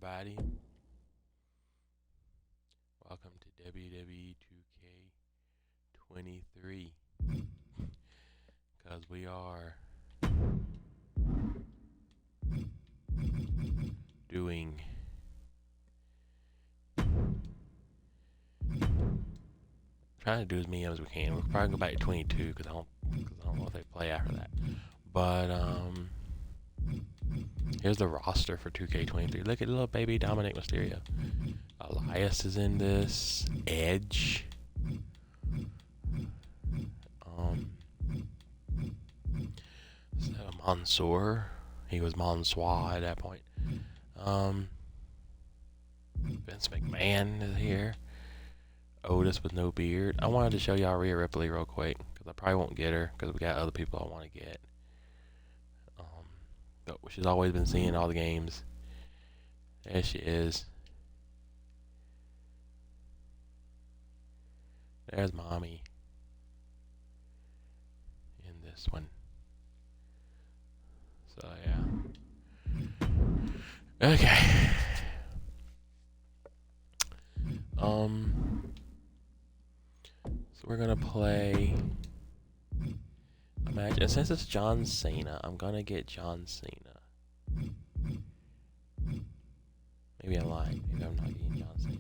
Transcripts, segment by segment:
everybody. Welcome to WWE 2K23. Because we are doing trying to do as many as we can. We'll probably go back to 22 because I don't know if they play after that. But here's the roster for 2K23. Look at little baby Dominic Mysterio. Elias is in this. Edge. So Mansoor. He was Mansoir at that point. Vince McMahon is here. Otis with no beard. I wanted to show y'all Rhea Ripley real quick because I probably won't get her because we got other people I want to get. But she's always been seeing all the games. There she is. There's mommy in this one. So yeah. Okay. So we're gonna play a match, and since it's John Cena, I'm gonna get John Cena. Maybe I'm lying. Maybe I'm not getting John Cena.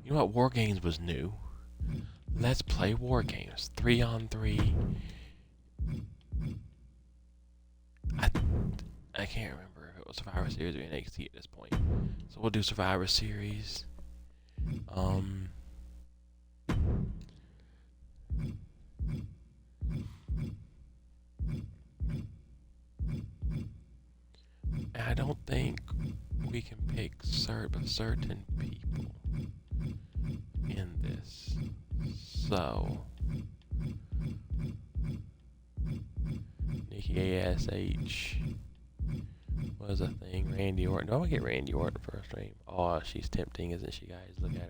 You know what? War Games was new. Let's play War Games. 3-on-3. I can't remember if it was Survivor Series or NXT at this point. So we'll do Survivor Series. I don't think we can pick certain people in this. So Nikki ASH was a thing. Randy Orton. Do I want to get Randy Orton for a stream? Oh, she's tempting, isn't she, guys? Look at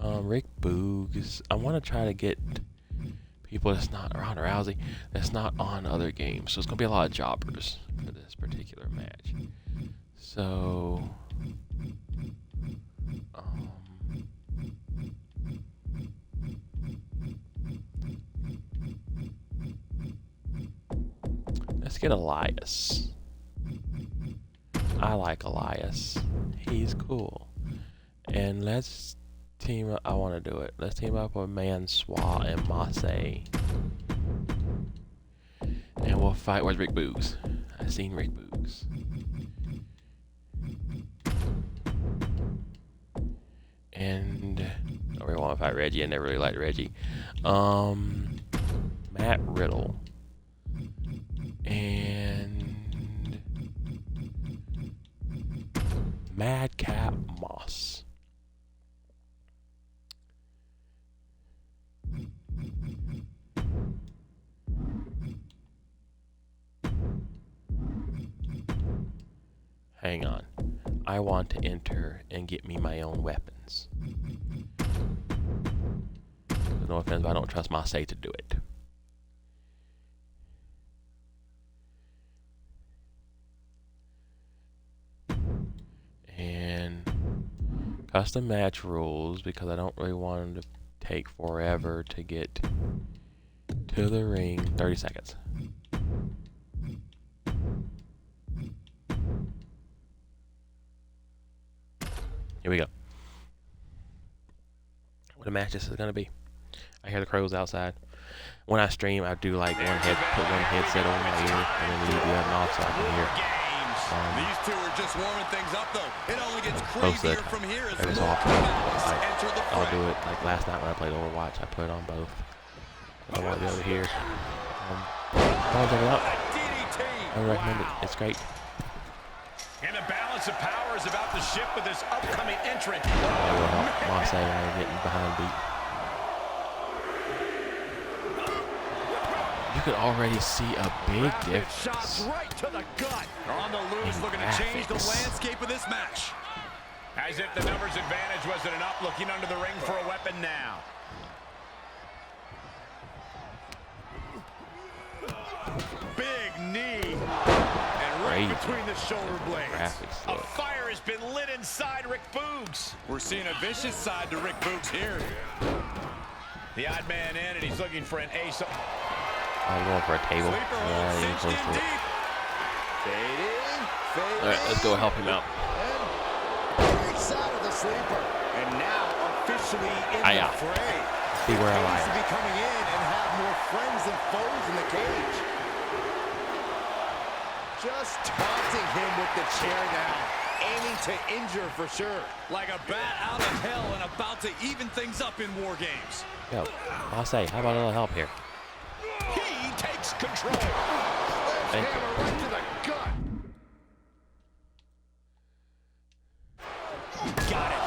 her. Rick Boogs. I want to try to get people that's not Ronda Rousey, that's not on other games. So it's gonna be a lot of jobbers for this particular match. So let's get Elias. I like Elias. He's cool. And let's team up. I want to do it. Let's team up with Mansoir and Massey. And we'll fight. Where's Rick Boogs? I've seen Rick Boogs. And I really want to fight Reggie. I never really liked Reggie. Matt Riddle. And Madcap Moss. Hang on. I want to enter and get me my own weapons. No offense, but I don't trust Massey to do it. And custom match rules, because I don't really want them to take forever to get to the ring. 30 seconds. Here we go. What a match this is gonna be. I hear the crows outside. When I stream, I do like put one headset over my ear and then leave the other off so I can hear. These two are just warming things up, though. It only gets crazier from here as every so often. I'll do it like last night when I played Overwatch. I put it on both. I want to be over here. Come on, check it out. I recommend it. It's great. And the balance of power is about to shift with this upcoming entrant. I will help Massey getting behind beat. You could already see a big difference. Shots right to the gut. On the loose, looking to change the landscape of this match. As if the numbers advantage wasn't enough, looking under the ring for a weapon now. Big knee. And crazy. between the shoulder blades. Graphics A look. fire has been lit inside Rick Boogs. We're seeing a vicious side to Rick Boogs here. The odd man in, and he's looking for an ace. I'm going for a table. Sleeper hold Yeah, he's cinched close in to it. deep. Fade in, fade All right, let's go help him out. Great side of the sleeper. And now officially in the fray. See where I He needs am. to be coming in and have more friends than foes in the cage. Just taunting him with the chair now. Aiming to injure for sure. Like a bat out of hell and about to even things up in war games. Yo, I'll say, how about a little help here? He takes control. Thank you. Hammer right to the gut. Got it.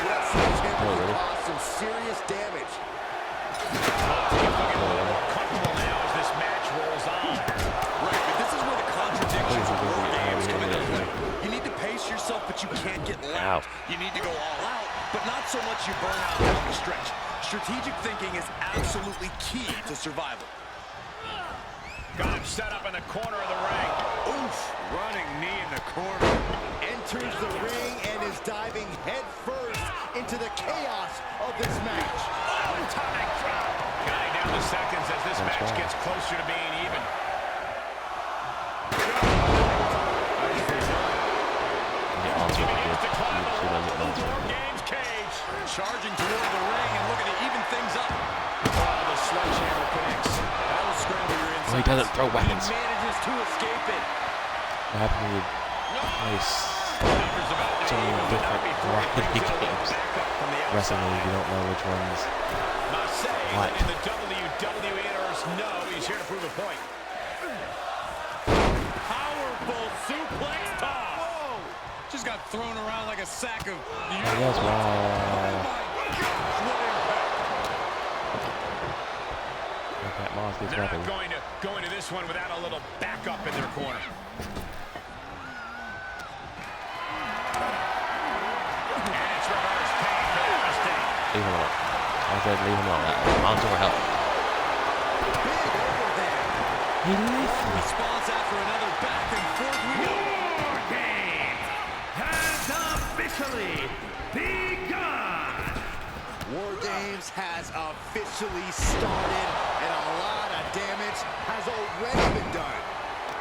That sledgehammer Oh, can really? cause some serious damage. Comfortable now as this match rolls on. Right, but this is where the contradictions of war games come into play. Ow. You need to pace yourself, but you can't get loud. You need to go all out, but not so much you burn out down the stretch. Strategic thinking is absolutely key to survival. Got him set up in the corner of the ring. Oof, running knee in the corner. Enters the ring and is diving head first into the chaos of this match. Atomic drop. Counting down the seconds as this That's match right. gets closer to being even. Yeah, also He begins good. to climb She the doesn't walls of the know. War Games cage. Charging toward the ring and looking to even things up. Oh, the sledgehammer connects. That'll scramble your Oh, insides. he doesn't throw weapons. He manages to escape it. What happened when you play Believers about to so many even not different be throwing variety things into the games? backup from the outside. Wrestling league, you don't know which ones. Marseille, What? letting the WWE universe know he's here to prove a point. Powerful suplex toss. Whoa! Just got thrown around like a sack of... I guess Oh why. my God, what impact. That Moss gets They're not weapons. going to go into this one without a little backup in their corner. And it's reverse pain for that mistake. Leave him alone. I said leave him alone. Mounds over help. Big over there. He left me. Response after another back and forth we go. War Games has officially begun. War Games has officially started, and a lot of damage has already been done.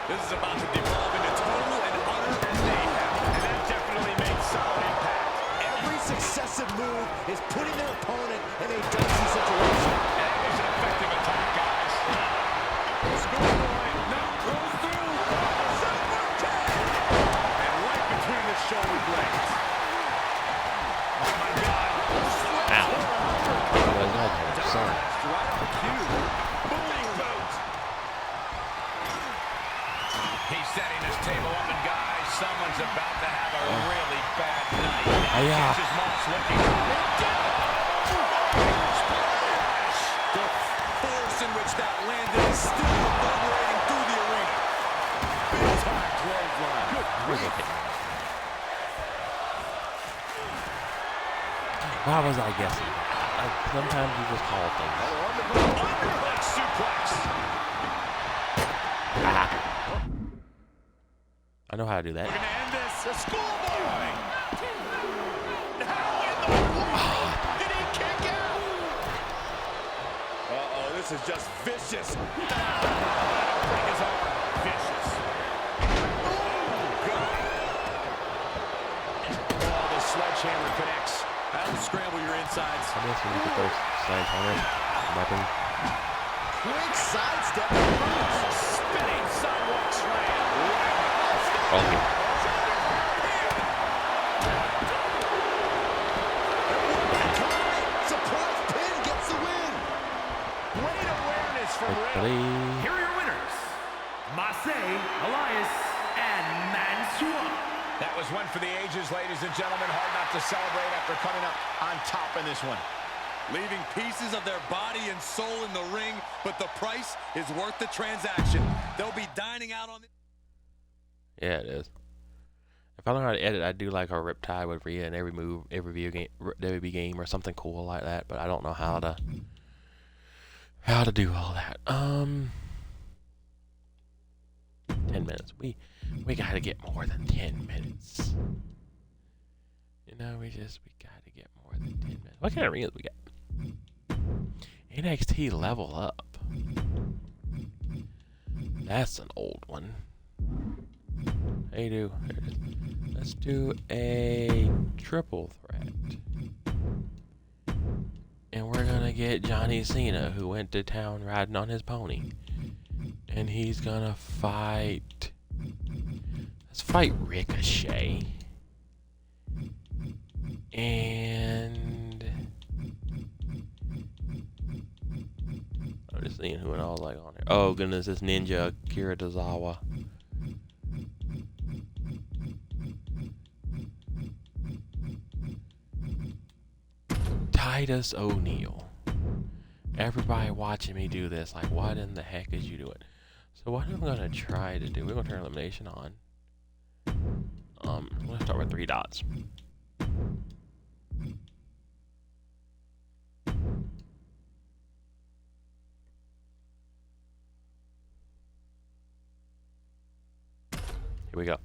This is about to devolve into total and utter mayhem. And that definitely made solid impact. Every successive move is putting their opponent in a dicey situation. And that was an effective attack, guys. Schoolboy now goes through. Super kick! And right between the shoulder blades. Oh, my God. Ow. He was not there. Sorry. Right on cue. Big boot. He's setting this table up, and guys, someone's about to have a really bad night. Hiya. Catches Moss looking. The force in which that landed is still reverberating through the arena. Big time clothesline. Good grief. Why was I guessing? Sometimes you just call things. Underhook suplex. Ah. I know how to do that. We're going to end this. The schoolboy. How in the world did he kick out? Uh-oh, this is just vicious. Break his arm. Vicious. Oh, God. Oh, the sledgehammer connects. That'll scramble your insides. I guess when you get those sledgehammer weapon. Quick sidestep moves. Spinning sidewalk slam. Okay. Surprise pin gets the win. Great awareness from Rick. Victory. Here are your winners, Marseille, Elias, and Mansoor. That was one for the ages, ladies and gentlemen. Hard not to celebrate after coming up on top in this one. Leaving pieces of their body and soul in the ring, but the price is worth the transaction. They'll be dining out on it. Yeah, it is. If I learn how to edit, I'd do like a Riptide with Rhea in every move, every video game, WWE game, or something cool like that. But I don't know how to do all that. 10 minutes. minutes. We got to get more than 10 minutes. You know, we got to get more than 10 minutes. What kind of arenas we got? NXT Level Up. That's an old one. Hey, do. Let's do a triple threat. And we're gonna get Johnny Cena, who went to town riding on his pony. And he's gonna fight... Let's fight Ricochet. And... I'm just seeing who and all like on here. Oh goodness, this Ninja Akira Tozawa. Titus O'Neil. Everybody watching me do this, like, what in the heck is you doing? So what I'm gonna try to do, we're gonna turn elimination on. I'm gonna start with 3 dots. Here we go.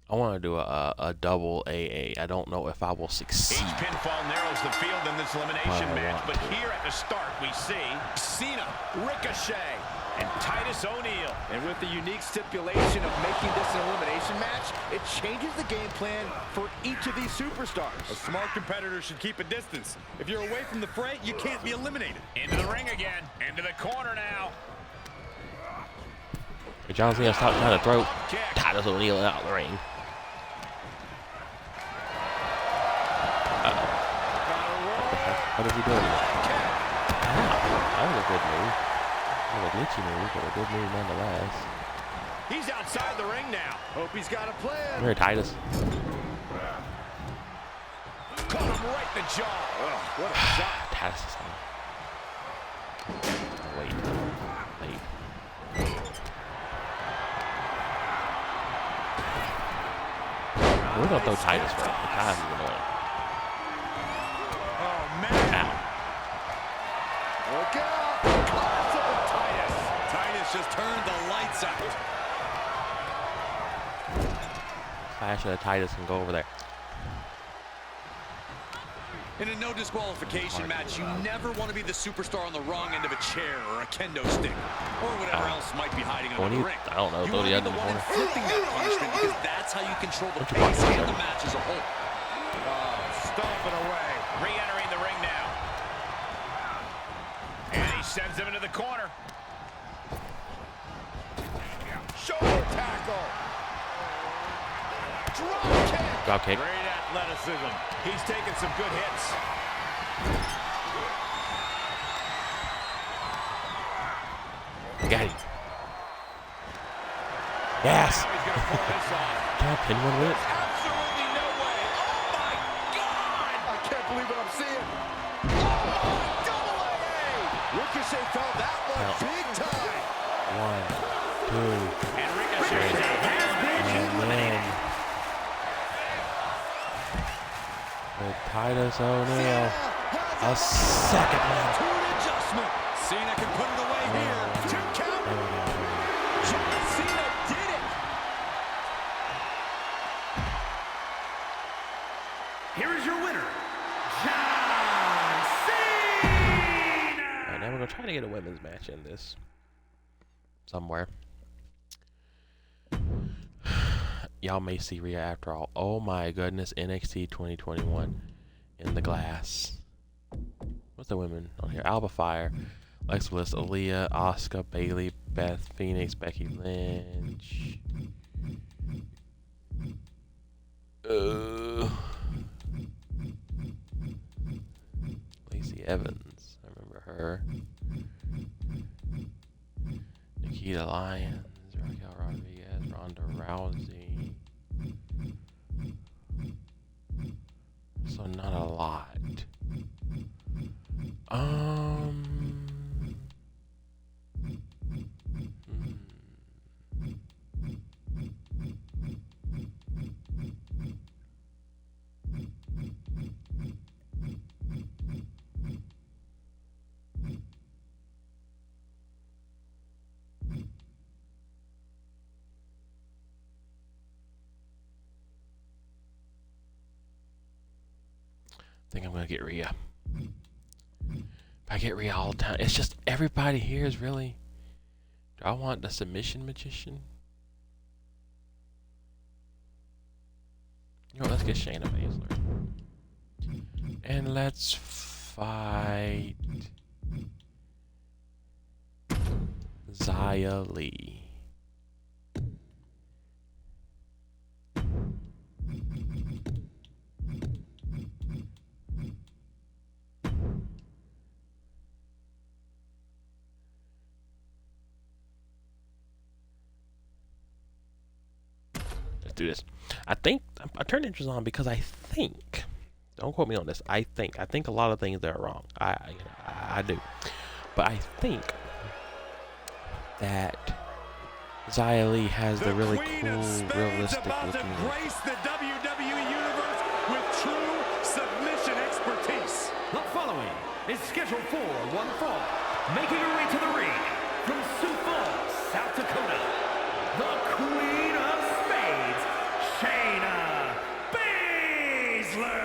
I want to do a double AA. I don't know if I will succeed. Each pinfall narrows the field in this elimination match, but here at the start we see Cena, Ricochet, and Titus O'Neil. And with the unique stipulation of making this an elimination match, it changes the game plan for each of these superstars. A smart competitor should keep a distance. If you're away from the fray, you can't be eliminated. Into the ring again, into the corner now. John Cena stopped trying to throw Titus O'Neil out of the ring. What is he doing? That was a good move. That was a glitchy move, but a good move nonetheless. He's outside the ring now. Hope he's got a plan. Come here, Titus. Caught him right in the jaw. What a shot. Titus is on. Wait. We're gonna throw Titus right. The Titus is annoying. Look out! Classic Titus. Titus just turned the lights out. Flash of Titus and go over there. In a no disqualification match, you never want to be the superstar on the wrong end of a chair or a kendo stick or whatever else might be hiding under the ring. I don't know. You Throw want the to be other the one corner. inflicting that punishment because that's how you control the Don't you pace block and that. the match as a whole. Stomping away. Re-entering the ring now. And he sends him into the corner. Shoulder tackle. Drop kick. Drop kick. Great athleticism. He's taking some good hits. Got him. Yes. Now he's going to pull this off. Can I pin one with it? Absolutely no way. Oh, my God. I can't believe what I'm seeing. Double AA. Ricochet felt that one big time. 1, 2, And Ricochet has been and then with Titus O'Neil, a second one. Two adjustment. Cena can put it away here. Two count. John Cena did it. Here is your winner, John Cena! Alright, now we're gonna try to get a women's match in this somewhere. Y'all may see Rhea after all. Oh my goodness, NXT 2021 in the glass. What's the women on here? Alba Fire, Alexa Bliss, Aaliyah, Asuka, Bayley, Beth Phoenix, Becky Lynch. Lacey Evans, I remember her. Nikita Lyons, Raquel Rodriguez, Ronda Rousey. So not a lot. think I'm gonna get Rhea. If I get Rhea all the time, it's just everybody here is really. Do I want the submission magician? You know, let's get Shayna Baszler. And let's fight Xia Li. Let's do this. I think I turned interest on because I think. Don't quote me on this. I think a lot of things that are wrong. I do, but I think that Xia Li has the really cool, realistic looking. Embrace the WWE Universe with true submission expertise. The following is scheduled for one fall, making her way to the ring from Sioux Falls, South Dakota, the Queen of Spades, Shayna Baszler.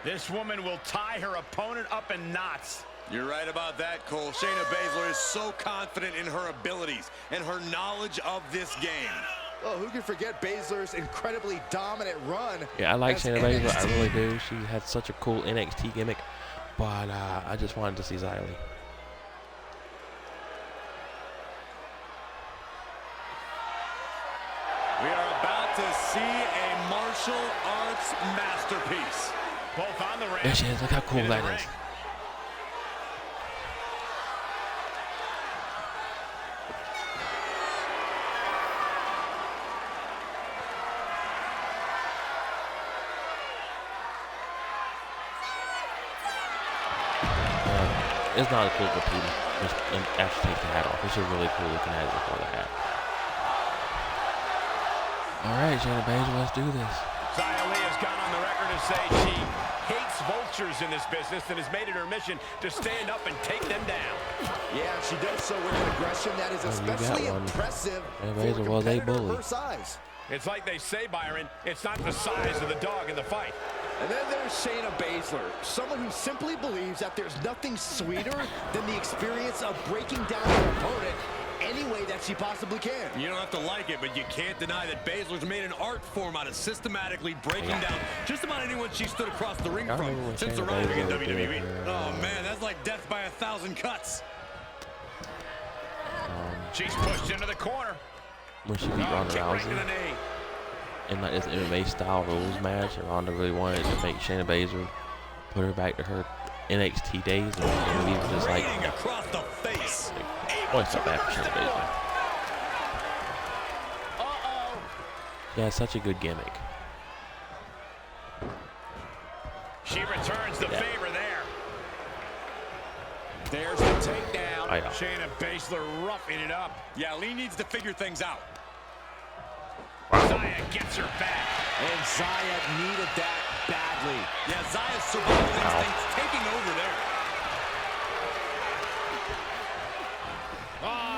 This woman will tie her opponent up in knots. You're right about that, Cole. Shayna Baszler is so confident in her abilities and her knowledge of this game. Well, who can forget Baszler's incredibly dominant run? Yeah, I like Shayna Baszler. I really do. She had such a cool NXT gimmick, but I just wanted to see Xia Li. We are about to see a martial arts masterpiece. Both on the ring. There she is. Look how cool that is. It's not a cool competing. Just actually take the hat off. It's a really cool looking hat before the hat. All right, Shayna Baszler, let's do this. Xia Li has gone on the record to say she hates vultures in this business and has made it her mission to stand up and take them down. Yeah, she does so with an aggression that is especially impressive for a competitor of her size. It's like they say, Byron, it's not the size of the dog in the fight. And then there's Shayna Baszler, someone who simply believes that there's nothing sweeter than the experience of breaking down her opponent any way that she possibly can. You don't have to like it, but you can't deny that Baszler's made an art form out of systematically breaking down just about anyone she stood across the ring from since arriving in WWE. Oh, man, that's like death by 1,000 cuts. She's pushed into the corner. When she beat Ronda Rousey in like this MMA style rules match, and Ronda really wanted to make Shayna Baszler put her back to her NXT days, and we were just like, across the face. what's up after Shayna Baszler? Yeah, such a good gimmick. She returns the favor there. There's the takedown. I know. Shayna Baszler roughing it up. Yeah, Lee needs to figure things out. Xia gets her back. And Xia needed that badly. Yeah, Xia's survival instincts taking over there.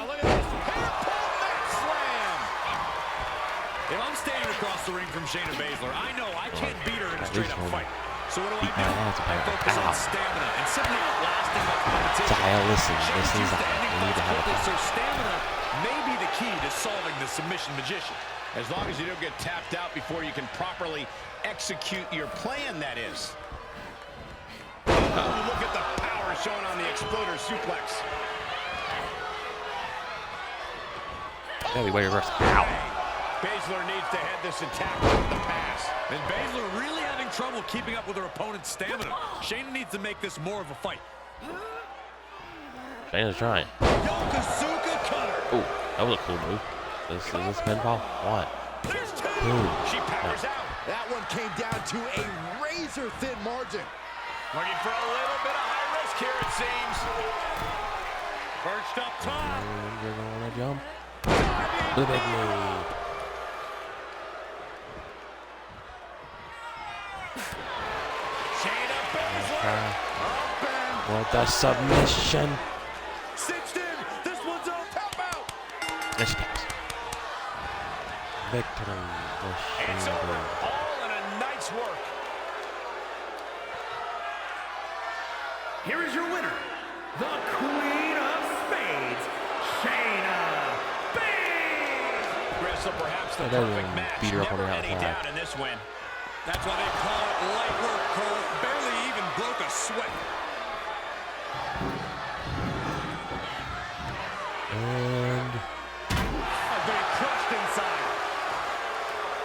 Look at this. Hairpin neck slam. If I'm standing across the ring from Shayna Baszler, I know I can't beat her in a straight-up fight. So what do? I focus on stamina and simply outlasting my competition. Xia, listen, Xia. We need to have a So stamina may be the key to solving the submission magician. As long as you don't get tapped out before you can properly execute your plan, that is. Oh, look at the power shown on the exploder suplex. heavy weight reverse. Ow. Baszler needs to head this attack with the pass. And Baszler really having trouble keeping up with her opponent's stamina. Shayna needs to make this more of a fight. Shayna's trying. Yokosuka cutter. Ooh, that was a cool move. Is this pinfall? What? There's two. Ooh. She powers out. That one came down to a razor-thin margin. Looking for a little bit of high risk here, it seems. Perched up top. And you're gonna jump. The big knee. Shayna Baszler. With the submission. Cinched in. This one's all tap out. And she taps. Victory for It's over. Shayna. All in a night's work. here is your winner, the Queen of Spades, Shayna Baszler. Wrestle perhaps the Yeah, they perfect didn't match. beat her up on Never the any outside. doubt in this win. That's why they call it light work, Cole. Barely even broke a sweat. And Being crushed inside.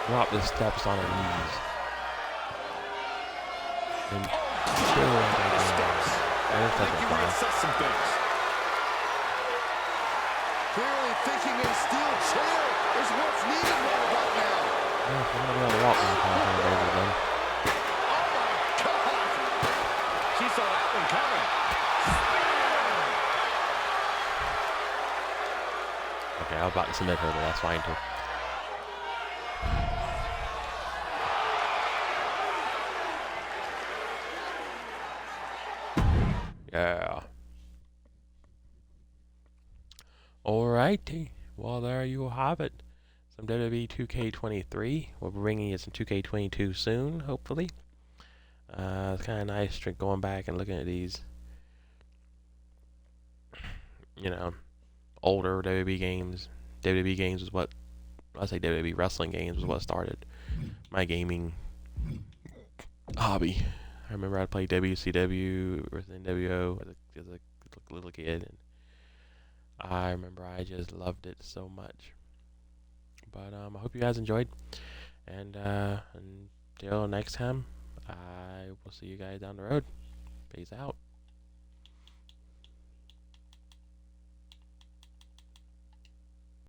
drop the steps on her knees. And still The steps. I guess I that's think you fine. reassess some things. Clearly thinking a steel chair is what's needed right about now. Yeah, I'm gonna be able to walk in the past 100 days again. Oh my God! She saw that one coming. Okay, I was about to submit her, but that's fine too. Yeah. Alrighty. Well, there you have it. Some WWE 2K23. We'll be bringing you some 2K22 soon, hopefully. It's kind of nice going back and looking at these, you know, older WWE games. WWE games is what, I say WWE wrestling games was what started my gaming hobby. I remember I played WCW or NWO as a little kid, and I remember I just loved it so much. But I hope you guys enjoyed, and until next time, I will see you guys down the road. Peace out.